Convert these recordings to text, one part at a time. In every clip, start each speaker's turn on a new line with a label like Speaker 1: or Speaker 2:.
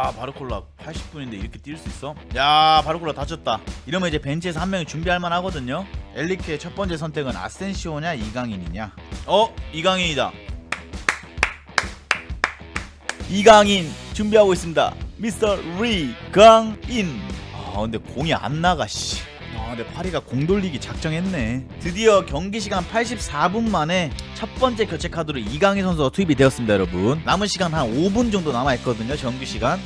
Speaker 1: 야 바르콜라 80분인데 이렇게 뛸 수 있어? 야 바르콜라 다쳤다. 이러면 이제 벤치에서 한 명이 준비할 만 하거든요. 엘리케의 첫 번째 선택은 아센시오냐 이강인이냐. 이강인이다. 이강인 준비하고 있습니다. 미스터 리강인. 근데 공이 안 나가 씨. 근데 파리가 공 돌리기 작정했네. 드디어 경기 시간 84분 만에 첫 번째 교체 카드로 이강인 선수가 투입이 되었습니다, 여러분. 남은 시간 한 5분 정도 남아 있거든요, 정규 시간.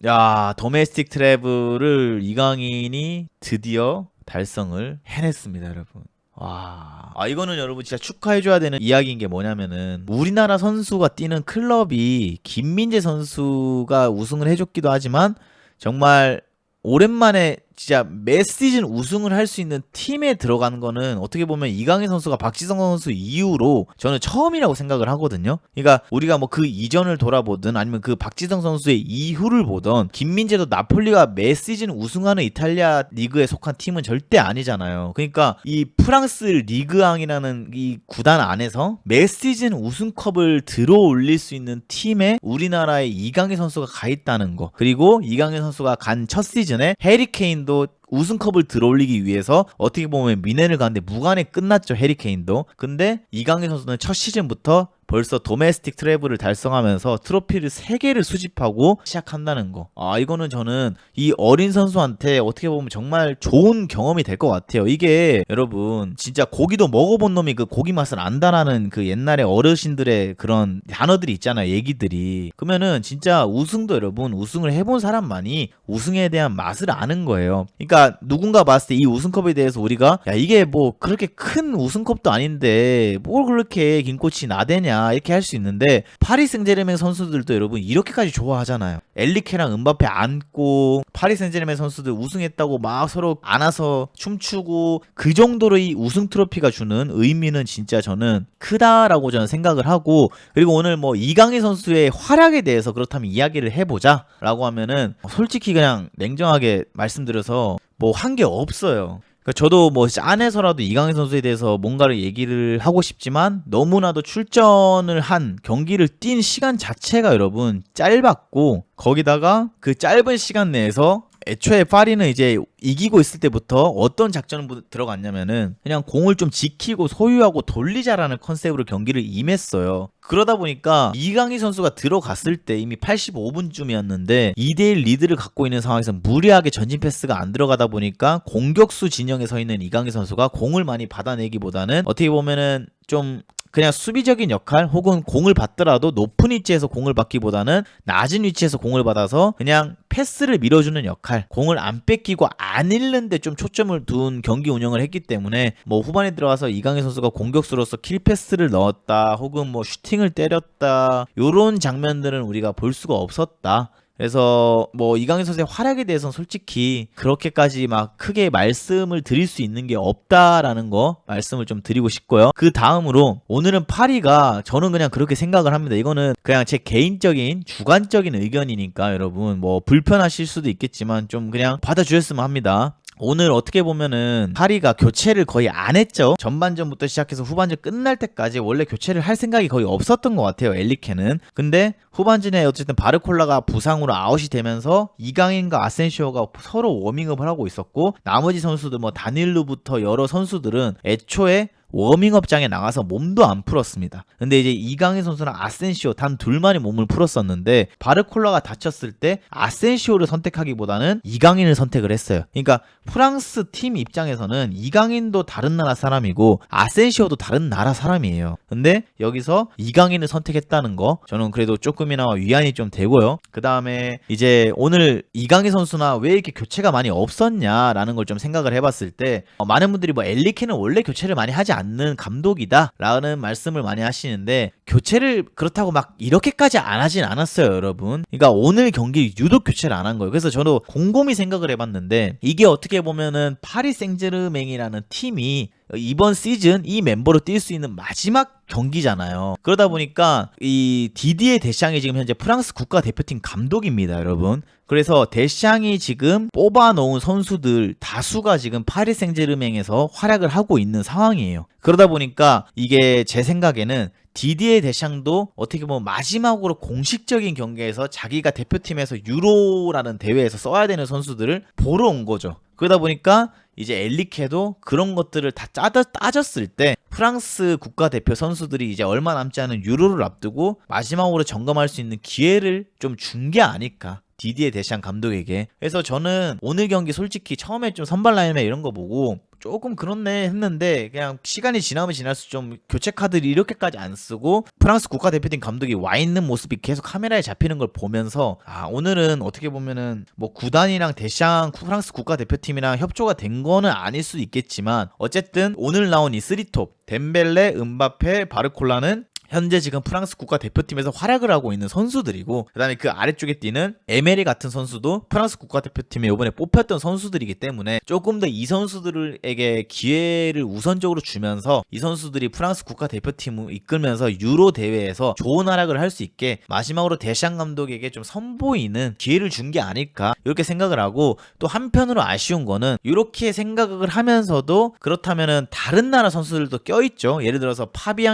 Speaker 1: 야, 도메스틱 트래블을 이강인이 드디어 달성을 해냈습니다, 여러분. 와, 이거는 여러분 진짜 축하해줘야 되는 이야기인 게 뭐냐면은 우리나라 선수가 뛰는 클럽이 김민재 선수가 우승을 해줬기도 하지만 정말 오랜만에 진짜 매 시즌 우승을 할 수 있는 팀에 들어간 거는 어떻게 보면 이강인 선수가 박지성 선수 이후로 저는 처음이라고 생각을 하거든요. 그러니까 우리가 뭐 그 이전을 돌아보든 아니면 그 박지성 선수의 이후를 보던 김민재도 나폴리가 매 시즌 우승하는 이탈리아 리그에 속한 팀은 절대 아니잖아요. 그러니까 이 프랑스 리그앙이라는 이 구단 안에서 매 시즌 우승컵을 들어 올릴 수 있는 팀에 우리나라의 이강인 선수가 가 있다는 거, 그리고 이강인 선수가 간 첫 시즌에 해리케인도 우승컵을 들어올리기 위해서 어떻게 보면 미넨을 가는데 무관에 끝났죠, 해리케인도. 근데 이강인 선수는 첫 시즌부터 벌써 도메스틱 트래블을 달성하면서 트로피를 3개를 수집하고 시작한다는 거. 이거는 저는 이 어린 선수한테 어떻게 보면 정말 좋은 경험이 될 것 같아요. 이게 여러분 진짜 고기도 먹어본 놈이 그 고기 맛을 안다라는 그 옛날에 어르신들의 그런 단어들이 있잖아요, 얘기들이. 그러면은 진짜 우승도 여러분 우승을 해본 사람만이 우승에 대한 맛을 아는 거예요. 그러니까 누군가 봤을 때 이 우승컵에 대해서 우리가 야 이게 뭐 그렇게 큰 우승컵도 아닌데 뭘 그렇게 김코치 나대냐 이렇게 할 수 있는데, 파리 생제르맹 선수들도 여러분 이렇게까지 좋아하잖아요. 엘리케랑 은바페 안고 파리 생제르맹 선수들 우승했다고 막 서로 안아서 춤추고, 그 정도로 이 우승 트로피가 주는 의미는 진짜 저는 크다라고 저는 생각을 하고, 그리고 오늘 뭐 이강인 선수의 활약에 대해서 그렇다면 이야기를 해보자 라고 하면은 솔직히 그냥 냉정하게 말씀드려서 뭐 한 게 없어요. 그러니까 저도 뭐 안에서라도 이강인 선수에 대해서 뭔가를 얘기를 하고 싶지만 너무나도 출전을 한 경기를 뛴 시간 자체가 여러분 짧았고, 거기다가 그 짧은 시간 내에서 애초에 파리는 이제 이기고 있을 때부터 어떤 작전을 들어갔냐면은 그냥 공을 좀 지키고 소유하고 돌리자라는 컨셉으로 경기를 임했어요. 그러다 보니까 이강인 선수가 들어갔을 때 이미 85분쯤이었는데 2대1 리드를 갖고 있는 상황에서 무리하게 전진 패스가 안 들어가다 보니까 공격수 진영에 서 있는 이강인 선수가 공을 많이 받아내기보다는 어떻게 보면은 좀 그냥 수비적인 역할, 혹은 공을 받더라도 높은 위치에서 공을 받기보다는 낮은 위치에서 공을 받아서 그냥 패스를 밀어주는 역할, 공을 안 뺏기고 안 잃는데 좀 초점을 둔 경기 운영을 했기 때문에 뭐 후반에 들어와서 이강인 선수가 공격수로서 킬 패스를 넣었다, 혹은 뭐 슈팅을 때렸다, 요런 장면들은 우리가 볼 수가 없었다. 그래서 뭐 이강인 선수의 활약에 대해서는 솔직히 그렇게까지 막 크게 말씀을 드릴 수 있는 게 없다라는 거 말씀을 좀 드리고 싶고요. 그 다음으로 오늘은 파리가, 저는 그냥 그렇게 생각을 합니다. 이거는 그냥 제 개인적인 주관적인 의견이니까 여러분 뭐 불편하실 수도 있겠지만 좀 그냥 받아주셨으면 합니다. 오늘 어떻게 보면은 파리가 교체를 거의 안 했죠. 전반전부터 시작해서 후반전 끝날 때까지 원래 교체를 할 생각이 거의 없었던 것 같아요, 엘리케는. 근데 후반전에 어쨌든 바르콜라가 부상으로 아웃이 되면서 이강인과 아센시오가 서로 워밍업을 하고 있었고, 나머지 선수들 뭐 다닐루부터 여러 선수들은 애초에 워밍업장에 나가서 몸도 안 풀었습니다. 근데 이제 이강인 선수랑 아센시오 단 둘만이 몸을 풀었었는데, 바르콜라가 다쳤을 때 아센시오를 선택하기보다는 이강인을 선택을 했어요. 그러니까 프랑스 팀 입장에서는 이강인도 다른 나라 사람이고 아센시오도 다른 나라 사람이에요. 근데 여기서 이강인을 선택했다는 거 저는 그래도 조금이나마 위안이 좀 되고요. 그 다음에 이제 오늘 이강인 선수나 왜 이렇게 교체가 많이 없었냐라는 걸 좀 생각을 해봤을 때 많은 분들이 뭐 엘리케는 원래 교체를 많이 하지 않는 감독이다 라는 말씀을 많이 하시는데, 교체를 그렇다고 막 이렇게까지 안 하진 않았어요, 여러분. 그러니까 오늘 경기 유독 교체를 안 한 거예요. 그래서 저도 곰곰이 생각을 해봤는데, 이게 어떻게 보면은 파리 생제르맹이라는 팀이 이번 시즌 이 멤버로 뛸 수 있는 마지막 경기잖아요. 그러다 보니까 이 디디에 데샹이 지금 현재 프랑스 국가대표팀 감독입니다, 여러분. 그래서 데샹이 지금 뽑아놓은 선수들 다수가 지금 파리 생제르맹에서 활약을 하고 있는 상황이에요. 그러다 보니까 이게 제 생각에는 디디에 데샹도 어떻게 보면 마지막으로 공식적인 경기에서 자기가 대표팀에서 유로라는 대회에서 써야 되는 선수들을 보러 온 거죠. 그러다 보니까 이제 엘리케도 그런 것들을 다 따졌을 때 프랑스 국가대표 선수들이 이제 얼마 남지 않은 유로를 앞두고 마지막으로 점검할 수 있는 기회를 좀 준 게 아닐까. 디디에 데샹 감독에게. 그래서 저는 오늘 경기 솔직히 처음에 좀 선발 라인업 이런 거 보고 조금 그렇네 했는데 그냥 시간이 지나면 지날수록 좀 교체 카드를 이렇게까지 안 쓰고 프랑스 국가대표팀 감독이 와 있는 모습이 계속 카메라에 잡히는 걸 보면서 오늘은 어떻게 보면은 뭐 구단이랑 데샹 프랑스 국가대표팀이랑 협조가 된 거는 아닐 수도 있겠지만 어쨌든 오늘 나온 이 3톱 덴벨레, 음바페, 바르콜라는 현재 지금 프랑스 국가대표팀에서 활약을 하고 있는 선수들이고 그다음에 그 아래쪽에 뛰는 에메리 같은 선수도 프랑스 국가대표팀에 이번에 뽑혔던 선수들이기 때문에 조금 더 이 선수들에게 기회를 우선적으로 주면서 이 선수들이 프랑스 국가대표팀을 이끌면서 유로 대회에서 좋은 활약을 할 수 있게 마지막으로 데샹 감독에게 좀 선보이는 기회를 준 게 아닐까 이렇게 생각을 하고 또 한편으로 아쉬운 거는 이렇게 생각을 하면서도 그렇다면은 다른 나라 선수들도 껴있죠. 예를 들어서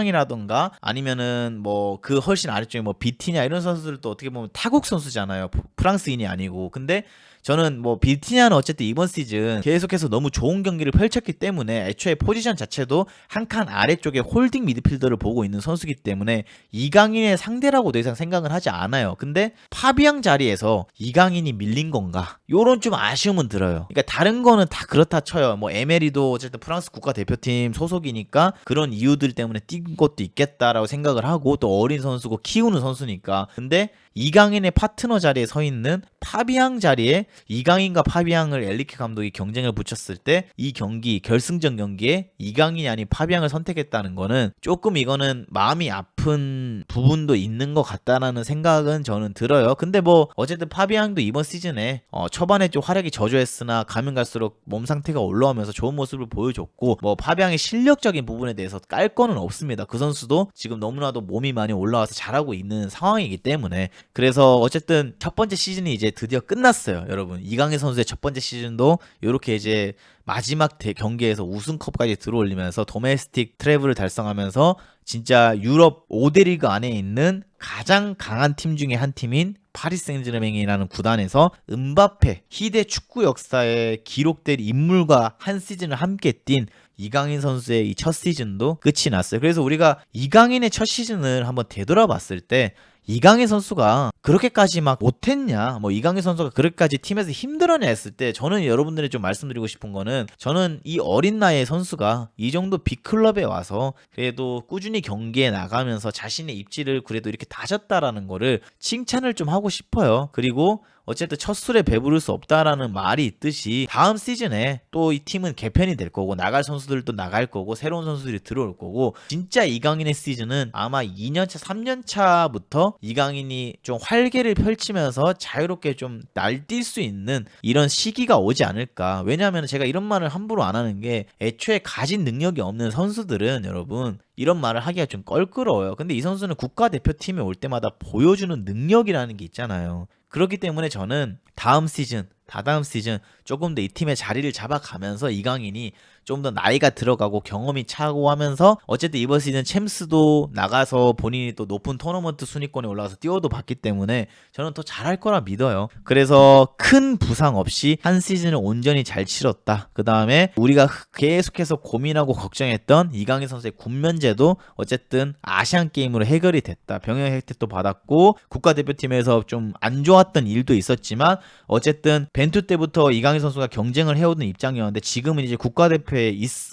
Speaker 1: 파비앙이라던가 아니면은 뭐 그 훨씬 아래쪽에 뭐 비티냐 이런 선수들도 어떻게 보면 타국 선수잖아요. 프랑스인이 아니고. 근데 저는 뭐 비티냐는 어쨌든 이번 시즌 계속해서 너무 좋은 경기를 펼쳤기 때문에 애초에 포지션 자체도 한 칸 아래쪽에 홀딩 미드필더를 보고 있는 선수기 때문에 이강인의 상대라고 더 이상 생각을 하지 않아요. 근데 파비앙 자리에서 이강인이 밀린 건가? 요런 좀 아쉬움은 들어요. 그러니까 다른 거는 다 그렇다 쳐요. 뭐 에메리도 어쨌든 프랑스 국가대표팀 소속이니까 그런 이유들 때문에 뛴 것도 있겠다라고 생각을 하고 또 어린 선수고 키우는 선수니까. 근데 이강인의 파트너 자리에 서 있는 파비앙 자리에 이강인과 파비앙을 엘리케 감독이 경쟁을 붙였을 때 이 경기 결승전 경기에 이강인이 아닌 파비앙을 선택했다는 거는 조금 이거는 마음이 아픈 부분도 있는 것 같다라는 생각은 저는 들어요. 근데 뭐 어쨌든 파비앙도 이번 시즌에 초반에 좀 활약이 저조했으나 가면 갈수록 몸 상태가 올라오면서 좋은 모습을 보여줬고 뭐 파비앙의 실력적인 부분에 대해서 깔 거는 없습니다. 그 선수도 지금 너무나도 몸이 많이 올라와서 잘하고 있는 상황이기 때문에 그래서 어쨌든 첫 번째 시즌이 이제 드디어 끝났어요. 여러분 이강인 선수의 첫 번째 시즌도 이렇게 이제 마지막 경기에서 우승컵까지 들어올리면서 도메스틱 트래블을 달성하면서 진짜 유럽 5대 리그 안에 있는 가장 강한 팀 중에 한 팀인 파리 생제르맹이라는 구단에서 음바페 희대 축구 역사에 기록될 인물과 한 시즌을 함께 뛴 이강인 선수의 이 첫 시즌도 끝이 났어요. 그래서 우리가 이강인의 첫 시즌을 한번 되돌아봤을 때 이강인 선수가 그렇게까지 막 못했냐 뭐 이강인 선수가 그렇게까지 팀에서 힘들었냐 했을 때 저는 여러분들이 좀 말씀드리고 싶은 거는 저는 이 어린 나이의 선수가 이 정도 빅클럽에 와서 그래도 꾸준히 경기에 나가면서 자신의 입지를 그래도 이렇게 다졌다라는 거를 칭찬을 좀 하고 싶어요. 그리고 어쨌든 첫 술에 배부를 수 없다라는 말이 있듯이 다음 시즌에 또 이 팀은 개편이 될 거고 나갈 선수들도 나갈 거고 새로운 선수들이 들어올 거고 진짜 이강인의 시즌은 아마 2년차 3년차부터 이강인이 좀 활개를 펼치면서 자유롭게 좀 날뛸 수 있는 이런 시기가 오지 않을까. 왜냐하면 제가 이런 말을 함부로 안 하는 게 애초에 가진 능력이 없는 선수들은 여러분 이런 말을 하기가 좀 껄끄러워요. 근데 이 선수는 국가대표팀에 올 때마다 보여주는 능력이라는 게 있잖아요. 그렇기 때문에 저는 다음 시즌, 다다음 시즌 조금 더 이 팀의 자리를 잡아가면서 이강인이 좀 더 나이가 들어가고 경험이 차고 하면서 어쨌든 이번 시즌 챔스도 나가서 본인이 또 높은 토너먼트 순위권에 올라가서 뛰어도 봤기 때문에 저는 더 잘할 거라 믿어요. 그래서 큰 부상 없이 한 시즌을 온전히 잘 치렀다. 그 다음에 우리가 계속해서 고민하고 걱정했던 이강인 선수의 군면제도 어쨌든 아시안 게임으로 해결이 됐다. 병역 혜택도 받았고 국가대표팀에서 좀 안 좋았던 일도 있었지만 어쨌든 벤투 때부터 이강인 선수가 경쟁을 해오던 입장이었는데 지금은 이제 국가대표에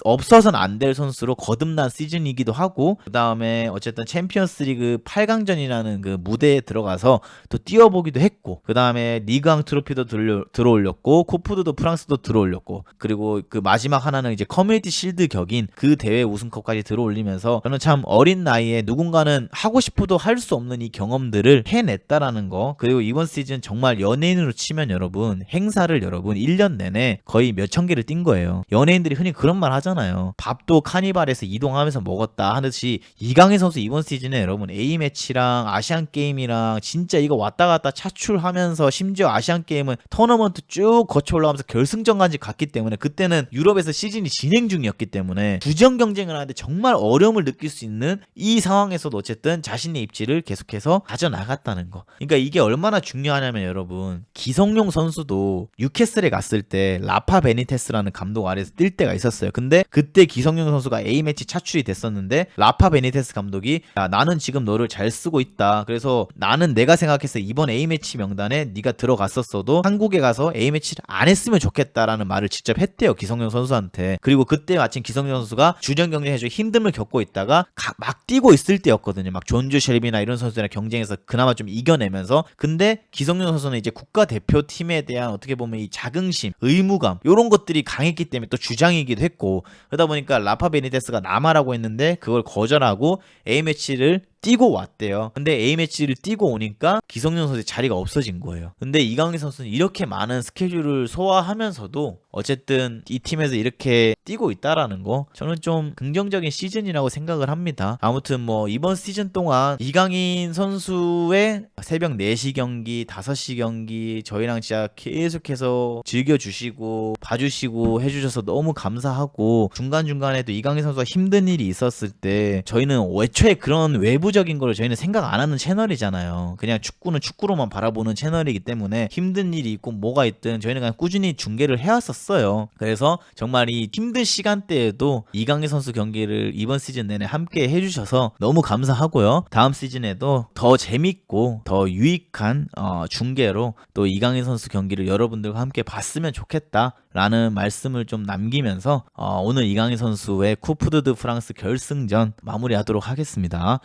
Speaker 1: 없어서는 안 될 선수로 거듭난 시즌이기도 하고 그 다음에 어쨌든 챔피언스리그 8강전이라는 그 무대에 들어가서 또 뛰어보기도 했고 그 다음에 리그왕 트로피도 들어올렸고 코프드도 프랑스도 들어올렸고 그리고 그 마지막 하나는 이제 커뮤니티 실드 격인 그 대회 우승컵까지 들어올리면서 저는 참 어린 나이에 누군가는 하고 싶어도 할 수 없는 이 경험들을 해냈다라는 거. 그리고 이번 시즌 정말 연예인으로 치면 여러분 행사를 여러분 1년 내내 거의 몇천 개를 뛴 거예요. 연예인들이 흔히 그런 말 하잖아요. 밥도 카니발에서 이동하면서 먹었다 하듯이 이강인 선수 이번 시즌에 여러분 A매치랑 아시안게임이랑 진짜 이거 왔다 갔다 차출하면서 심지어 아시안게임은 토너먼트 쭉 거쳐 올라가면서 결승전까지 갔기 때문에 그때는 유럽에서 시즌이 진행 중이었기 때문에 주전 경쟁을 하는데 정말 어려움을 느낄 수 있는 이 상황에서도 어쨌든 자신의 입지를 계속해서 가져나갔다는 거. 그러니까 이게 얼마나 중요하냐면 여러분 기성용 선수도 뉴캐슬에 갔을 때 라파 베니테스라는 감독 아래에서 뛸 때가 있었어요. 근데 그때 기성용 선수가 A매치 차출이 됐었는데 라파 베니테스 감독이 야, 나는 지금 너를 잘 쓰고 있다. 그래서 나는 내가 생각해서 이번 A매치 명단에 네가 들어갔었어도 한국에 가서 A매치를 안 했으면 좋겠다라는 말을 직접 했대요. 기성용 선수한테. 그리고 그때 마침 기성용 선수가 주전 경쟁에서 힘듦을 겪고 있다가 막 뛰고 있을 때였거든요. 막 존주 쉘비나 이런 선수들이랑 경쟁에서 그나마 좀 이겨내면서 근데 기성용 선수는 이제 국가대표팀에 대한 어떻게 보면 이 자긍심, 의무감 이런 것들이 강했기 때문에 또 주장이기도 했고 그러다 보니까 라파 베니테스가 남아라고 했는데 그걸 거절하고 A매치를 뛰고 왔대요. 근데 A매치를 뛰고 오니까 기성용 선수의 자리가 없어진 거예요. 근데 이강인 선수는 이렇게 많은 스케줄을 소화하면서도 어쨌든 이 팀에서 이렇게 뛰고 있다라는 거 저는 좀 긍정적인 시즌이라고 생각을 합니다. 아무튼 뭐 이번 시즌 동안 이강인 선수의 새벽 4시 경기, 5시 경기 저희랑 진짜 계속해서 즐겨주시고 봐주시고 해주셔서 너무 감사하고 중간중간에도 이강인 선수가 힘든 일이 있었을 때 저희는 애초에 그런 외부적인 걸 저희는 생각 안 하는 채널이잖아요. 그냥 축구는 축구로만 바라보는 채널이기 때문에 힘든 일이 있고 뭐가 있든 저희는 그냥 꾸준히 중계를 해왔었어요. 그래서 정말 이 힘든 시간대에도 이강인 선수 경기를 이번 시즌 내내 함께 해주셔서 너무 감사하고요. 다음 시즌에도 더 재밌고 더 유익한 중계로 또 이강인 선수 경기를 여러분들과 함께 봤으면 좋겠다라는 말씀을 좀 남기면서 오늘 이강인 선수의 쿠프드 드 프랑스 결승전 마무리하도록 하겠습니다.